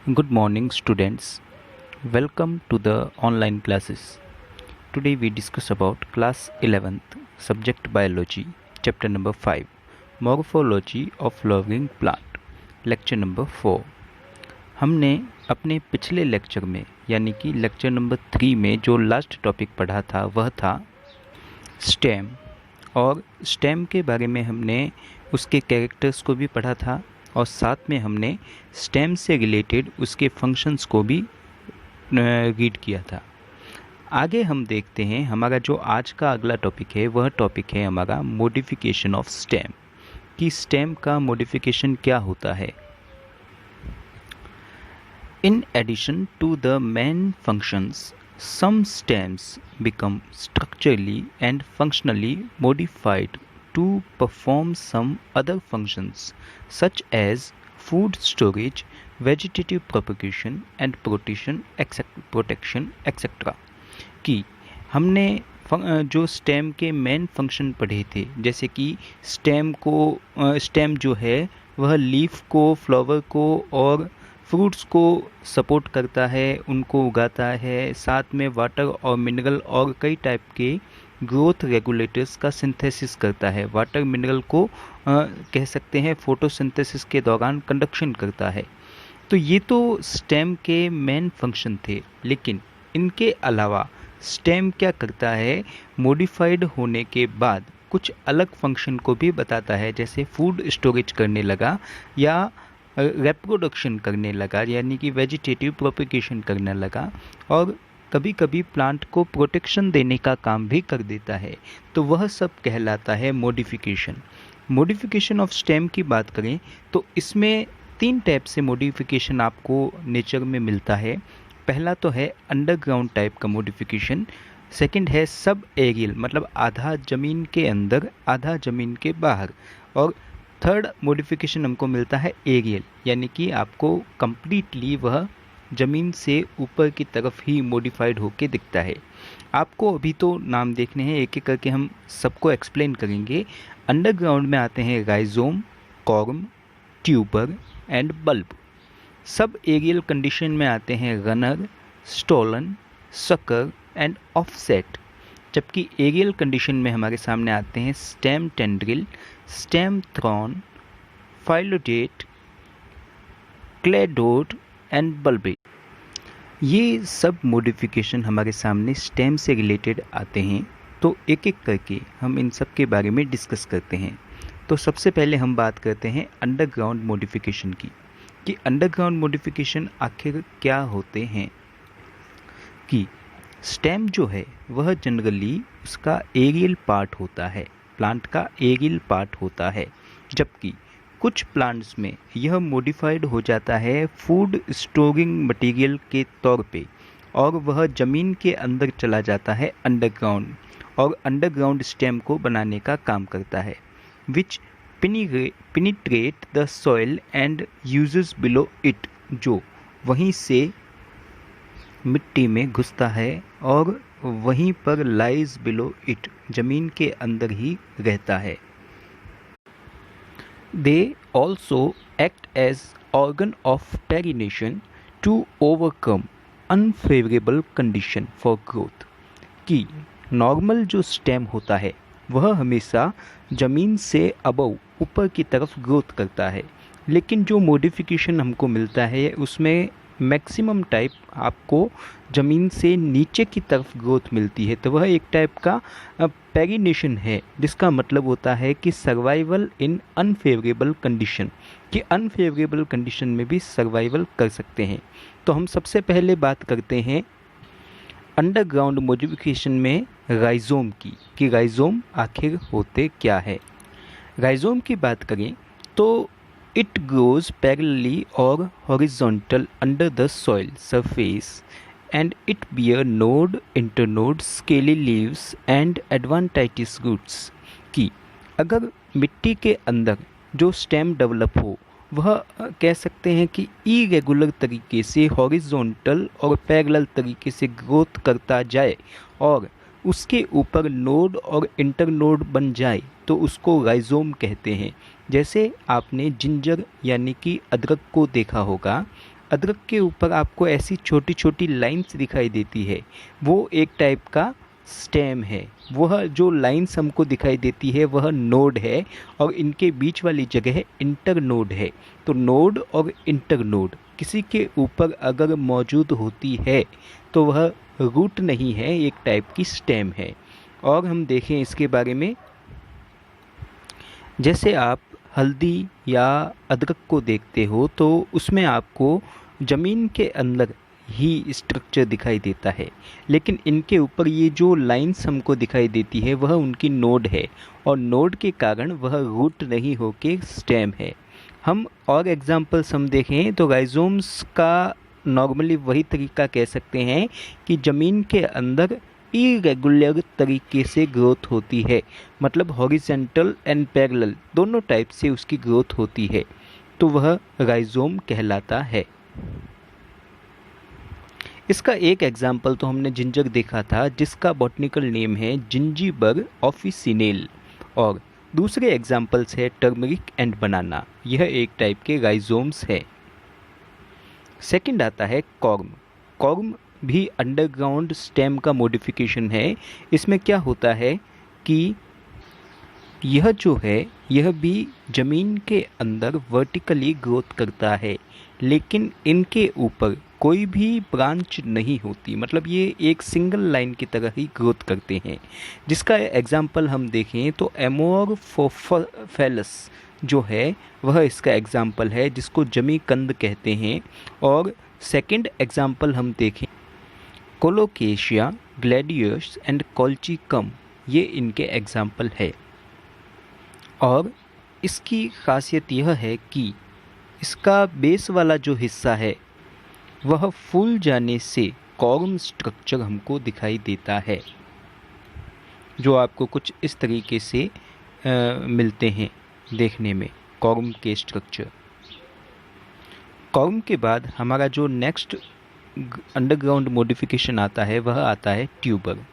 Good morning, students. Welcome to the online classes. Today we discuss about class 11th, subject biology, chapter number 5, morphology of living plant, lecture number 4. हमने अपने पिछले lecture में यानी कि lecture number 3 में जो last topic पढ़ा था वह था स्टेम, और स्टेम के बारे में हमने उसके कैरेक्टर्स को भी पढ़ा था और साथ में हमने स्टेम से रिलेटेड उसके फंक्शंस को भी रीड किया था। आगे हम देखते हैं हमारा जो आज का अगला टॉपिक है वह टॉपिक है हमारा मॉडिफिकेशन ऑफ स्टेम, कि स्टेम का मॉडिफिकेशन क्या होता है। In addition to the main functions, some stems become structurally and functionally modified to perform some other functions such as food storage, vegetative propagation and protection etc. कि हमने जो stem के main function पढ़े थे, जैसे कि स्टेम जो है वह लीफ को, फ्लावर को और फ्रूट्स को सपोर्ट करता है, उनको उगाता है, साथ में वाटर और मिनरल और कई टाइप के ग्रोथ रेगुलेटर्स का सिंथेसिस करता है। वाटर मिनरल को कह सकते हैं फोटोसिंथेसिस के दौरान कंडक्शन करता है। तो ये तो स्टेम के मेन फंक्शन थे, लेकिन इनके अलावा स्टेम क्या करता है, मॉडिफाइड होने के बाद कुछ अलग फंक्शन को भी बताता है, जैसे फूड स्टोरेज करने लगा या रिप्रोडक्शन करने लगा, यानी कि वेजिटेटिव प्रोपिगेशन करने लगा, और कभी कभी प्लांट को प्रोटेक्शन देने का काम भी कर देता है। तो वह सब कहलाता है मॉडिफिकेशन। मॉडिफिकेशन ऑफ स्टेम की बात करें तो इसमें 3 टाइप से मॉडिफिकेशन आपको नेचर में मिलता है। पहला तो है अंडरग्राउंड टाइप का मॉडिफिकेशन, सेकंड है सब एरियल, मतलब आधा ज़मीन के अंदर आधा ज़मीन के बाहर, और थर्ड मॉडिफिकेशन हमको मिलता है एरियल, यानी कि आपको कंप्लीटली वह ज़मीन से ऊपर की तरफ ही मॉडिफाइड होके दिखता है। आपको अभी तो नाम देखने हैं, एक एक करके हम सबको एक्सप्लेन करेंगे। अंडरग्राउंड में आते हैं rhizome, corm, tuber and bulb. सब एरियल कंडीशन में आते हैं runner, stolon, sucker and offset. जबकि एरियल कंडीशन में हमारे सामने आते हैं stem tendril, stem thorn, phyllode, cladode and bulblet. ये सब मॉडिफिकेशन हमारे सामने स्टेम से रिलेटेड आते हैं। तो एक एक करके हम इन सब के बारे में डिस्कस करते हैं। तो सबसे पहले हम बात करते हैं अंडरग्राउंड मॉडिफिकेशन की, कि अंडरग्राउंड मॉडिफिकेशन आखिर क्या होते हैं। कि स्टेम जो है वह जनरली उसका एरियल पार्ट होता है, प्लांट का एरियल पार्ट होता है, जबकि कुछ प्लांट्स में यह मॉडिफाइड हो जाता है फूड स्टोरिंग मटेरियल के तौर पे, और वह ज़मीन के अंदर चला जाता है अंडरग्राउंड, और अंडरग्राउंड स्टेम को बनाने का काम करता है, which penetrate the soil and uses below it, जो वहीं से मिट्टी में घुसता है और वहीं पर लाइज बिलो इट, जमीन के अंदर ही रहता है। They also act as organ of perennation to overcome unfavourable condition for growth. कि नॉर्मल जो स्टेम होता है वह हमेशा ज़मीन से अबव ऊपर की तरफ ग्रोथ करता है, लेकिन जो मॉडिफिकेशन हमको मिलता है उसमें मैक्सिमम टाइप आपको ज़मीन से नीचे की तरफ ग्रोथ मिलती है। तो वह एक टाइप का पेरिनेशन है, जिसका मतलब होता है कि सर्वाइवल इन अनफेवरेबल कंडीशन, कि अनफेवरेबल कंडीशन में भी सर्वाइवल कर सकते हैं। तो हम सबसे पहले बात करते हैं अंडरग्राउंड मॉडिफिकेशन में राइजोम की, कि राइजोम आखिर होते क्या है। राइजोम की बात करें तो it grows parallelly or horizontal under the soil surface and it bear node, internode, scaly leaves and adventitious roots। कि अगर मिट्टी के अंदर जो स्टेम डेवलप हो वह कह सकते हैं कि इरेगुलर तरीके से हॉरिजॉन्टल और पैरेलल तरीके से ग्रोथ करता जाए और उसके ऊपर नोड और इंटरनोड बन जाए तो उसको राइजोम कहते हैं। जैसे आपने जिंजर यानी कि अदरक को देखा होगा, अदरक के ऊपर आपको ऐसी छोटी छोटी लाइंस दिखाई देती है, वो एक टाइप का स्टेम है। वह जो लाइंस हमको दिखाई देती है वह नोड है, और इनके बीच वाली जगह इंटर नोड है। तो नोड और इंटर नोड किसी के ऊपर अगर मौजूद होती है तो वह रूट नहीं है, एक टाइप की स्टेम है। और हम देखें इसके बारे में, जैसे आप हल्दी या अदरक को देखते हो तो उसमें आपको ज़मीन के अंदर ही स्ट्रक्चर दिखाई देता है, लेकिन इनके ऊपर ये जो लाइंस हमको दिखाई देती है वह उनकी नोड है, और नोड के कारण वह रूट नहीं होके स्टेम है। हम और एग्जांपल्स हम देखें तो राइजोम्स का नॉर्मली वही तरीका कह सकते हैं कि ज़मीन के अंदर इरेगुलर तरीके से ग्रोथ होती है, मतलब हॉरिजेंटल एंड पैरेलल दोनों टाइप से उसकी ग्रोथ होती है, तो वह राइजोम कहलाता है। इसका एक एग्जाम्पल तो हमने जिंजर देखा था, जिसका बॉटनिकल नेम है जिंजीबर ऑफिसिनेल, और दूसरे एग्जाम्पल्स है टर्मरिक एंड बनाना। यह एक टाइप के राइजोम्स है। सेकंड आता है कॉर्म। कॉर्म भी अंडरग्राउंड स्टेम का मॉडिफिकेशन है। इसमें क्या होता है कि यह जो है यह भी ज़मीन के अंदर वर्टिकली ग्रोथ करता है, लेकिन इनके ऊपर कोई भी ब्रांच नहीं होती, मतलब ये एक सिंगल लाइन की तरह ही ग्रोथ करते हैं। जिसका एग्जाम्पल हम देखें तो एमोरफोफेलस जो है वह इसका एग्जाम्पल है, जिसको जमी कंद कहते हैं। और सेकंड एग्जाम्पल हम देखें कोलोकेशिया, ग्लैडियस एंड कॉल्चिकम, ये इनके एग्जाम्पल है। और इसकी खासियत यह है कि इसका बेस वाला जो हिस्सा है वह फूल जाने से कॉर्म स्ट्रक्चर हमको दिखाई देता है, जो आपको कुछ इस तरीके से मिलते हैं देखने में कॉर्म के स्ट्रक्चर। कॉर्म के बाद हमारा जो नेक्स्ट अंडरग्राउंड मॉडिफिकेशन आता है वह आता है ट्यूबर।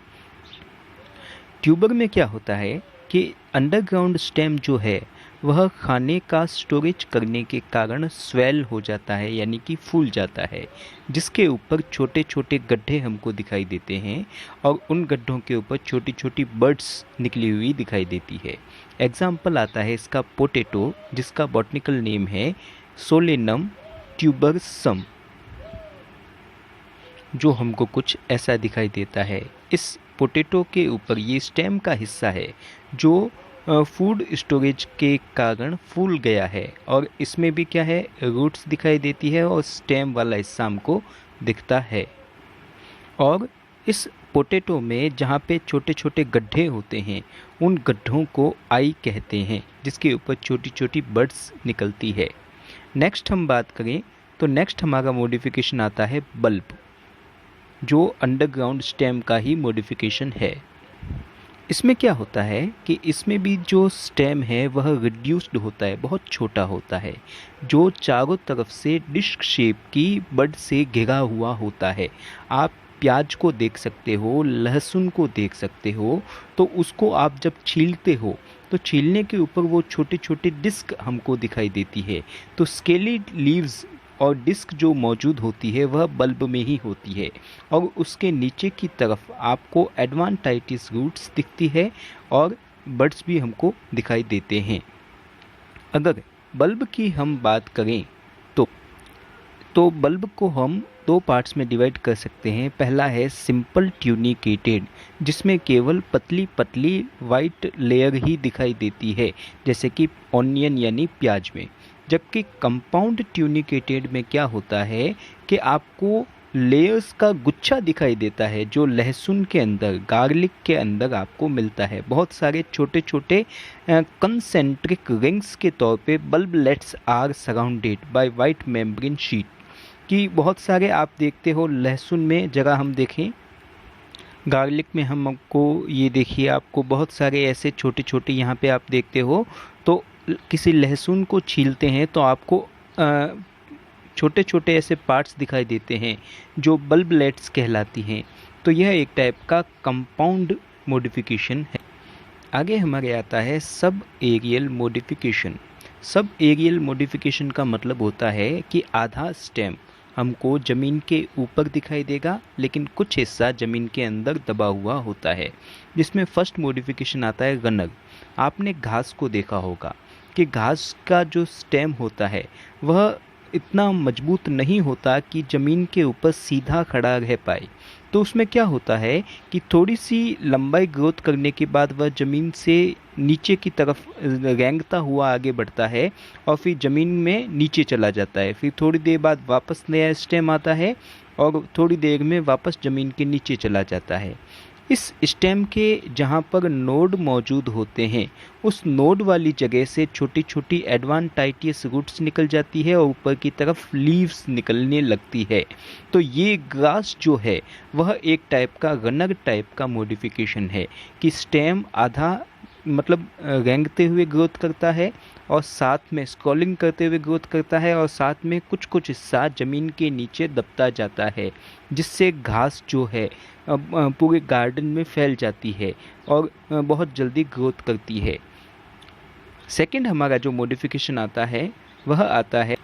ट्यूबर में क्या होता है कि अंडरग्राउंड स्टेम जो है वह खाने का स्टोरेज करने के कारण स्वेल हो जाता है, यानी कि फूल जाता है, जिसके ऊपर छोटे छोटे गड्ढे हमको दिखाई देते हैं, और उन गड्ढों के ऊपर छोटी छोटी बर्ड्स निकली हुई दिखाई देती है। एग्जाम्पल आता है इसका पोटैटो, जिसका बॉटनिकल नेम है सोलेनम ट्यूबरसम, जो हमको कुछ ऐसा दिखाई देता है। इस पोटैटो के ऊपर ये स्टेम का हिस्सा है जो फूड स्टोरेज के कारण फूल गया है, और इसमें भी क्या है रूट्स दिखाई देती है, और स्टेम वाला हिस्सा हमको दिखता है। और इस पोटैटो में जहाँ पे छोटे छोटे गड्ढे होते हैं उन गड्ढों को आई कहते हैं, जिसके ऊपर छोटी छोटी बर्ड्स निकलती है। नेक्स्ट हम बात करें तो नेक्स्ट हमारा मॉडिफिकेशन आता है बल्ब, जो अंडरग्राउंड स्टेम का ही मॉडिफिकेशन है। इसमें क्या होता है कि इसमें भी जो स्टेम है वह रिड्यूस्ड होता है, बहुत छोटा होता है, जो चारों तरफ से डिस्क शेप की बड से घिरा हुआ होता है। आप प्याज को देख सकते हो, लहसुन को देख सकते हो, तो उसको आप जब छीलते हो तो छीलने के ऊपर वो छोटे छोटे डिस्क हमको दिखाई देती है। तो स्केली लीव्स और डिस्क जो मौजूद होती है वह बल्ब में ही होती है, और उसके नीचे की तरफ आपको एडवांटाइटिस रूट्स दिखती है, और बड्स भी हमको दिखाई देते हैं। अगर बल्ब की हम बात करें तो बल्ब को हम दो पार्ट्स में डिवाइड कर सकते हैं। पहला है सिंपल ट्यूनिकेटेड, जिसमें केवल पतली पतली वाइट लेयर ही दिखाई देती है, जैसे कि ऑनियन यानी प्याज में। जबकि कंपाउंड ट्यूनिकेटेड में क्या होता है कि आपको लेयर्स का गुच्छा दिखाई देता है, जो लहसुन के अंदर, गार्लिक के अंदर आपको मिलता है। बहुत सारे छोटे छोटे कंसेंट्रिक रिंग्स के तौर पे bulblets are surrounded by white membrane sheet, कि बहुत सारे आप देखते हो लहसुन में, जगह हम देखें गार्लिक में हमको ये देखिए आपको बहुत सारे ऐसे छोटे छोटे यहाँ पे आप देखते हो। तो किसी लहसुन को छीलते हैं तो आपको छोटे छोटे ऐसे पार्ट्स दिखाई देते हैं जो बल्बलेट्स कहलाती हैं। तो यह एक टाइप का कंपाउंड मॉडिफिकेशन है। आगे हमारे आता है sub aerial modification. Sub aerial modification का मतलब होता है कि आधा स्टेम हमको ज़मीन के ऊपर दिखाई देगा, लेकिन कुछ हिस्सा ज़मीन के अंदर दबा हुआ होता है। जिसमें फर्स्ट मॉडिफिकेशन आता है गनर। आपने घास को देखा होगा कि घास का जो स्टेम होता है वह इतना मजबूत नहीं होता कि ज़मीन के ऊपर सीधा खड़ा रह पाए। तो उसमें क्या होता है कि थोड़ी सी लंबाई ग्रोथ करने के बाद वह ज़मीन से नीचे की तरफ रेंगता हुआ आगे बढ़ता है और फिर ज़मीन में नीचे चला जाता है। फिर थोड़ी देर बाद वापस नया स्टेम आता है और थोड़ी देर में वापस ज़मीन के नीचे चला जाता है। इस स्टेम के जहाँ पर नोड मौजूद होते हैं, उस नोड वाली जगह से छोटी छोटी एडवांटाइटियस रूट्स निकल जाती है और ऊपर की तरफ लीव्स निकलने लगती है। तो ये ग्रास जो है वह एक टाइप का रनर टाइप का मॉडिफिकेशन है कि स्टेम आधा मतलब रेंगते हुए ग्रोथ करता है और साथ में स्क्रॉलिंग करते हुए ग्रोथ करता है और साथ में कुछ कुछ हिस्सा ज़मीन के नीचे दबता जाता है, जिससे घास जो है पूरे गार्डन में फैल जाती है और बहुत जल्दी ग्रोथ करती है। सेकंड हमारा जो मॉडिफिकेशन आता है वह आता है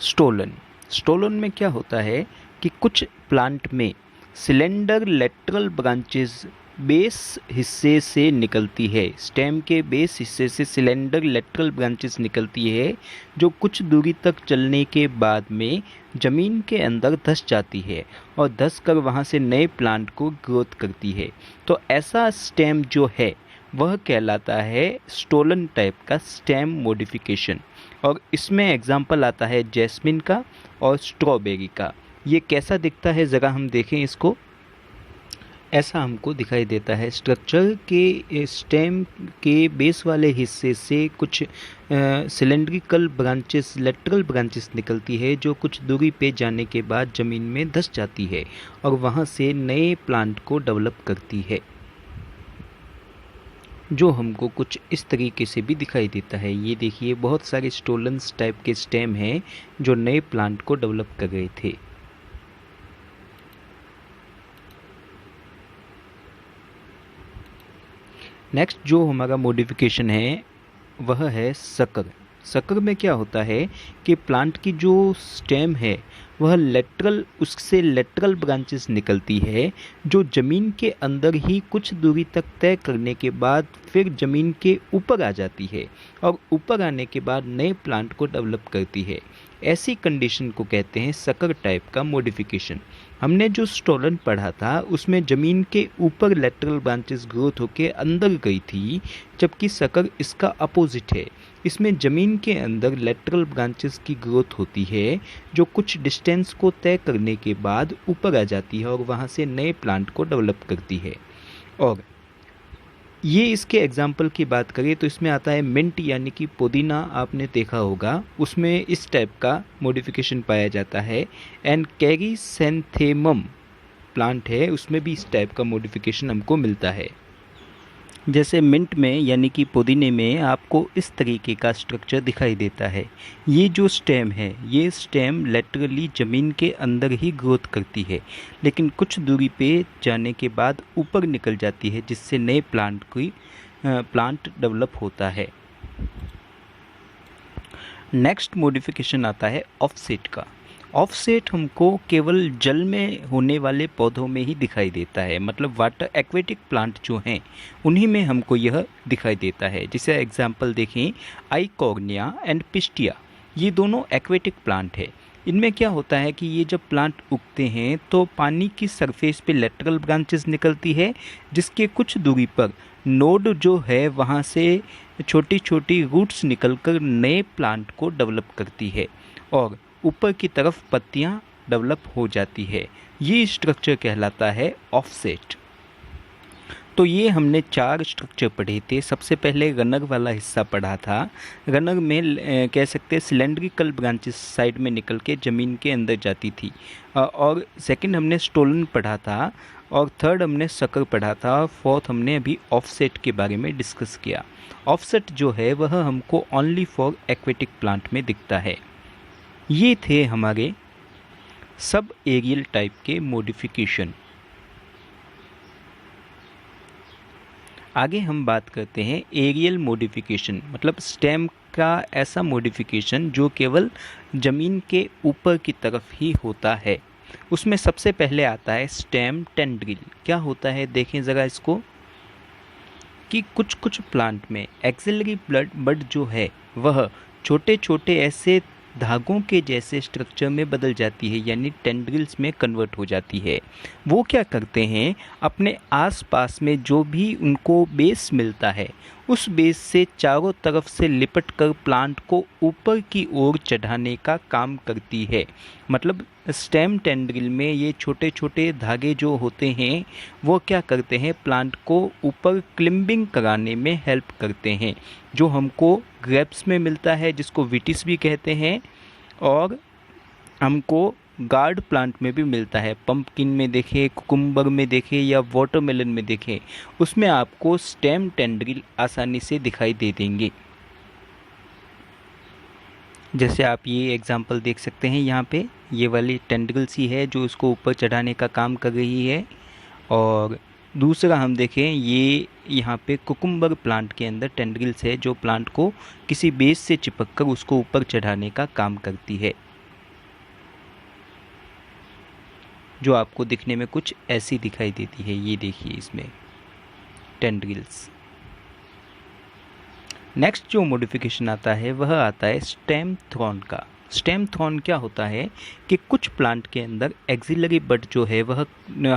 स्टोलन। स्टोलन में क्या होता है कि कुछ प्लांट में सिलेंडर लेटरल ब्रांचेस बेस हिस्से से निकलती है। स्टेम के बेस हिस्से से सिलेंडर लेटरल ब्रांचेस निकलती है, जो कुछ दूरी तक चलने के बाद में ज़मीन के अंदर धंस जाती है और धंस कर वहाँ से नए प्लांट को ग्रोथ करती है। तो ऐसा स्टेम जो है वह कहलाता है स्टोलन टाइप का स्टेम मॉडिफिकेशन। और इसमें एग्जाम्पल आता है जैस्मिन का और स्ट्रॉबेरी का। ये कैसा दिखता है ज़रा हम देखें इसको। ऐसा हमको दिखाई देता है। स्ट्रक्चर के स्टेम के बेस वाले हिस्से से कुछ सिलेंड्रिकल ब्रांचेस लेटरल ब्रांचेस निकलती है, जो कुछ दूरी पे जाने के बाद ज़मीन में धंस जाती है और वहाँ से नए प्लांट को डेवलप करती है, जो हमको कुछ इस तरीके से भी दिखाई देता है। ये देखिए बहुत सारे स्टोलन्स टाइप के स्टेम हैं जो नए प्लांट को डेवलप कर गए थे। नेक्स्ट जो हमारा मॉडिफिकेशन है वह है सकर। सकर में क्या होता है कि प्लांट की जो स्टेम है वह उससे लेटरल ब्रांचेस निकलती है, जो ज़मीन के अंदर ही कुछ दूरी तक तय करने के बाद फिर ज़मीन के ऊपर आ जाती है और ऊपर आने के बाद नए प्लांट को डेवलप करती है। ऐसी कंडीशन को कहते हैं सकर टाइप का मॉडिफिकेशन। हमने जो स्टोलन पढ़ा था उसमें ज़मीन के ऊपर लेटरल ब्रांचेस ग्रोथ होकर अंदर गई थी, जबकि सकर इसका अपोजिट है। इसमें ज़मीन के अंदर लेटरल ब्रांचेस की ग्रोथ होती है, जो कुछ डिस्टेंस को तय करने के बाद ऊपर आ जाती है और वहाँ से नए प्लांट को डेवलप करती है। और ये इसके एग्जाम्पल की बात करें तो इसमें आता है मिंट यानी कि पुदीना। आपने देखा होगा उसमें इस टाइप का मॉडिफिकेशन पाया जाता है। एंड कैरीसेंथेमम प्लांट है, उसमें भी इस टाइप का मॉडिफिकेशन हमको मिलता है। जैसे मिंट में यानी कि पुदीने में आपको इस तरीके का स्ट्रक्चर दिखाई देता है। ये जो स्टेम है ये स्टेम लेटरली ज़मीन के अंदर ही ग्रोथ करती है, लेकिन कुछ दूरी पे जाने के बाद ऊपर निकल जाती है, जिससे नए प्लांट डेवलप होता है। नेक्स्ट मॉडिफिकेशन आता है ऑफसेट का। ऑफसेट हमको केवल जल में होने वाले पौधों में ही दिखाई देता है, मतलब वाटर एक्वेटिक प्लांट जो हैं उन्हीं में हमको यह दिखाई देता है। जैसे एग्जांपल देखें आइकॉर्निया एंड पिस्टिया, ये दोनों एक्वेटिक प्लांट है। इनमें क्या होता है कि ये जब प्लांट उगते हैं तो पानी की सरफेस पे लेटरल ब्रांचेस निकलती है, जिसके कुछ दूरी पर नोड जो है वहाँ से छोटी छोटी रूट्स निकलकर नए प्लांट को डेवलप करती है और ऊपर की तरफ पत्तियां डेवलप हो जाती है। ये स्ट्रक्चर कहलाता है ऑफसेट। तो ये हमने 4 स्ट्रक्चर पढ़े थे। सबसे पहले रनर वाला हिस्सा पढ़ा था। रनर में कह सकते हैं सिलेंड्रिकल ब्रांचेस साइड में निकल के ज़मीन के अंदर जाती थी। और सेकंड हमने स्टोलन पढ़ा था और थर्ड हमने सकर पढ़ा था और फोर्थ हमने अभी ऑफसेट के बारे में डिस्कस किया। ऑफसेट जो है वह हमको ओनली फॉर एक्वेटिक प्लांट में दिखता है। ये थे हमारे सब एरियल टाइप के मॉडिफिकेशन। आगे हम बात करते हैं एरियल मॉडिफिकेशन, मतलब स्टेम का ऐसा मॉडिफिकेशन जो केवल ज़मीन के ऊपर की तरफ ही होता है। उसमें सबसे पहले आता है स्टेम टेंड्रिल। क्या होता है देखें ज़रा इसको, कि कुछ कुछ प्लांट में एक्सिलरी बड जो है वह छोटे छोटे ऐसे धागों के जैसे स्ट्रक्चर में बदल जाती है, यानी टेंड्रिल्स में कन्वर्ट हो जाती है। वो क्या करते हैं, अपने आसपास में जो भी उनको बेस मिलता है उस बेस से चारों तरफ से लिपट कर प्लांट को ऊपर की ओर चढ़ाने का काम करती है। मतलब स्टेम टेंड्रिल में ये छोटे छोटे धागे जो होते हैं वो क्या करते हैं, प्लांट को ऊपर क्लिम्बिंग कराने में हेल्प करते हैं, जो हमको ग्रेप्स में मिलता है जिसको विटिस भी कहते हैं, और हमको गार्ड प्लांट में भी मिलता है। पंपकिन में देखें, कुकुम्बर में देखें या वाटरमेलन में देखें, उसमें आपको स्टेम टेंड्रिल आसानी से दिखाई दे देंगे। जैसे आप ये एग्जांपल देख सकते हैं, यहाँ पे ये वाली टेंड्रिल सी है जो उसको ऊपर चढ़ाने का काम कर रही है। और दूसरा हम देखें, ये यहाँ पे कुकुम्बर प्लांट के अंदर टेंड्रिल्स है जो प्लांट को किसी बेस से चिपक कर उसको ऊपर चढ़ाने का काम करती है, जो आपको दिखने में कुछ ऐसी दिखाई देती है। ये देखिए इसमें टेंड्रिल्स। नेक्स्ट जो मॉडिफिकेशन आता है वह आता है स्टेम थ्रॉन का। स्टेम थ्रॉन क्या होता है कि कुछ प्लांट के अंदर एक्सिलरी बड जो है वह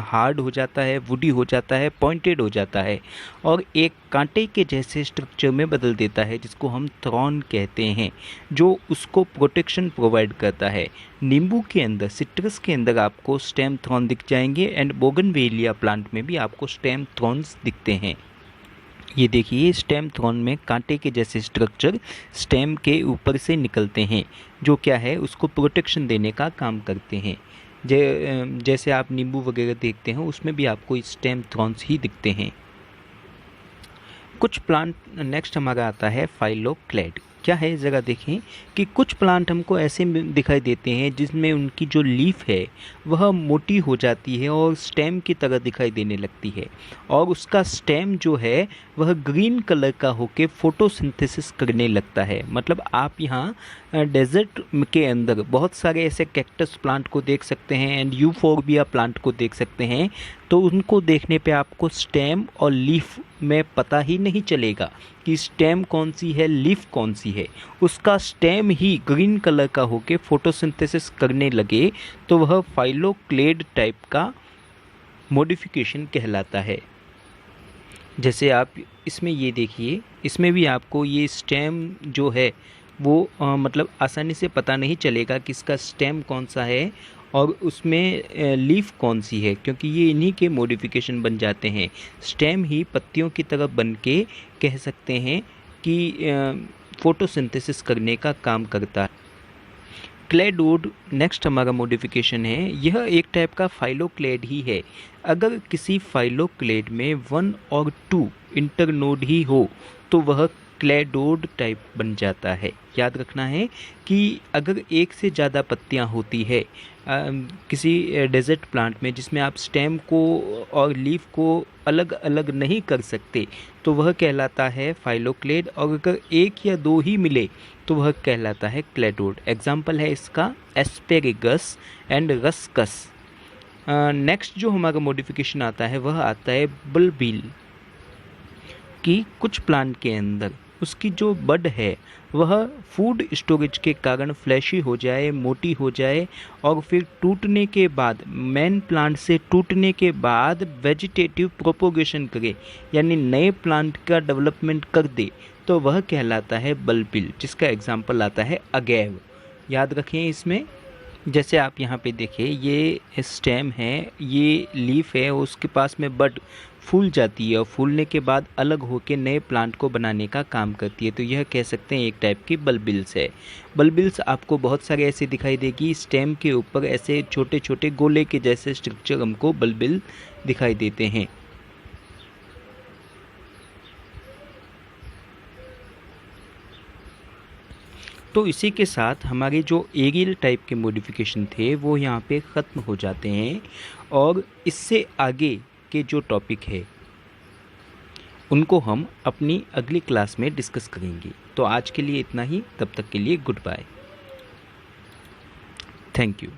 हार्ड हो जाता है, वुडी हो जाता है, पॉइंटेड हो जाता है और एक कांटे के जैसे स्ट्रक्चर में बदल देता है, जिसको हम थ्रॉन कहते हैं, जो उसको प्रोटेक्शन प्रोवाइड करता है। नींबू के अंदर, सिट्रस के अंदर आपको स्टेम थ्रॉन दिख जाएंगे एंड बोगनवेलिया प्लांट में भी आपको स्टेम थ्रॉन्स दिखते हैं। ये देखिए स्टेम थ्रॉन में कांटे के जैसे स्ट्रक्चर स्टेम के ऊपर से निकलते हैं, जो क्या है उसको प्रोटेक्शन देने का काम करते हैं। जैसे आप नींबू वगैरह देखते हैं उसमें भी आपको स्टेम थ्रॉन्स ही दिखते हैं। कुछ प्लांट, नेक्स्ट हमारा आता है फाइलोक्लेड। क्या है ज़रा देखें कि कुछ प्लांट हमको ऐसे दिखाई देते हैं जिसमें उनकी जो लीफ है वह मोटी हो जाती है और स्टेम की तरह दिखाई देने लगती है, और उसका स्टेम जो है वह ग्रीन कलर का होके फोटोसिंथेसिस करने लगता है। मतलब आप यहाँ डेजर्ट के अंदर बहुत सारे ऐसे कैक्टस प्लांट को देख सकते हैं एंड यूफोर्बिया प्लांट को देख सकते हैं, तो उनको देखने पे आपको स्टेम और लीफ में पता ही नहीं चलेगा कि स्टेम कौन सी है, लीफ कौन सी है। उसका स्टेम ही ग्रीन कलर का होके फोटोसिंथेसिस करने लगे तो वह फाइलोक्लेड टाइप का मॉडिफिकेशन कहलाता है। जैसे आप इसमें ये देखिए, इसमें भी आपको ये स्टेम जो है वो मतलब आसानी से पता नहीं चलेगा कि इसका स्टेम कौन सा है और उसमें लीफ कौन सी है, क्योंकि ये इन्हीं के मॉडिफिकेशन बन जाते हैं। स्टेम ही पत्तियों की तरह बन के कह सकते हैं कि फोटोसिंथेसिस करने का काम करता है। क्लेडोड नेक्स्ट हमारा मॉडिफिकेशन है। यह एक टाइप का फाइलोक्लेड ही है। अगर किसी फाइलोक्लेड में 1 और 2 इंटरनोड ही हो तो वह क्लेडोड टाइप बन जाता है। याद रखना है कि अगर एक से ज़्यादा पत्तियां होती है किसी डेजर्ट प्लांट में जिसमें आप स्टेम को और लीफ को अलग अलग नहीं कर सकते तो वह कहलाता है फाइलोक्लेड, और अगर एक या दो ही मिले तो वह कहलाता है क्लेडोड। एग्जाम्पल है इसका एस्पेरेगस एंड रस्कस। नेक्स्ट जो हमारा मॉडिफिकेशन आता है वह आता है बल्बिल, कि कुछ प्लांट के अंदर उसकी जो बड है वह फूड स्टोरेज के कारण फ्लैशी हो जाए, मोटी हो जाए और फिर टूटने के बाद, मेन प्लांट से टूटने के बाद वेजिटेटिव प्रोपोगेशन करे, यानी नए प्लांट का डेवलपमेंट कर दे, तो वह कहलाता है बल्बिल, जिसका एग्जाम्पल आता है अगेव। याद रखें इसमें, जैसे आप यहाँ पे देखिए ये स्टेम है, ये लीफ है, उसके पास में बड फूल जाती है और फूलने के बाद अलग होकर नए प्लांट को बनाने का काम करती है, तो यह कह सकते हैं एक टाइप की बल्बिल्स है। बल्बिल्स आपको बहुत सारे ऐसे दिखाई देगी, स्टेम के ऊपर ऐसे छोटे छोटे गोले के जैसे स्ट्रक्चर हमको बल्बिल दिखाई देते हैं। तो इसी के साथ हमारे जो एरियल टाइप के मॉडिफिकेशन थे वो यहाँ पे ख़त्म हो जाते हैं, और इससे आगे के जो टॉपिक है उनको हम अपनी अगली क्लास में डिस्कस करेंगे। तो आज के लिए इतना ही, तब तक के लिए गुड बाय। Thank you.